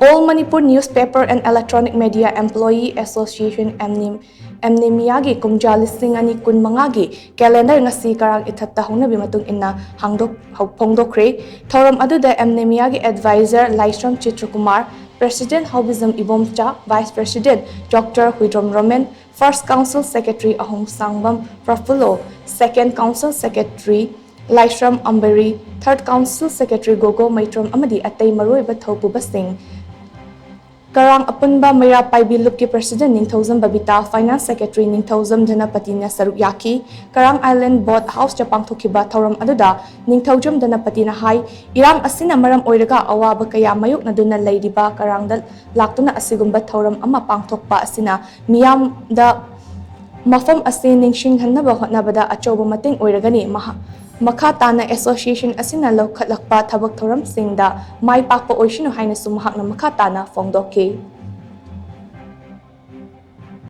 All Manipur Newspaper and Electronic Media Employee Association Amnemea gi Kumja listing ani kun mangagi calendar ngasi karang ithat ta Hounabi Matung inna Phongdokhre thoram aduda Amnemea gi advisor Laisram Chitrakumar, President Hobism Ibomcha, Vice President Dr. Huidrom Roman, First Council Secretary Ahong Sangbam Prafulo, Second Council Secretary Laisram Ambari, Third Council Secretary Gogo Maitram Amadi Atay Maroi Bathopu Basing, Karang Apunba Mera Paibi Lupki President Ningthozam Babita, Finance Secretary Ningthozam Dhanapatina Sarukyaki, Karang Island Board House Japang Thokiba Thoram Aduda, Ningthozam Dhanapatina Hai, Irang Asina Maram Oiraga Awaba Kaya Mayuk Naduna Ladyba, Karang Dal Laktuna Asigumba Thoram Amapang Thokpa Asina, Miam da Mafam Asin Ningshin Hanaba Hotnabada Achoba Mating Oiragani Makatana Association Asina Lokhatlakpa Tabak Thoram Singda, Mai Pakpa Oishino Hainasum Hakna Makatana Phongdokhre.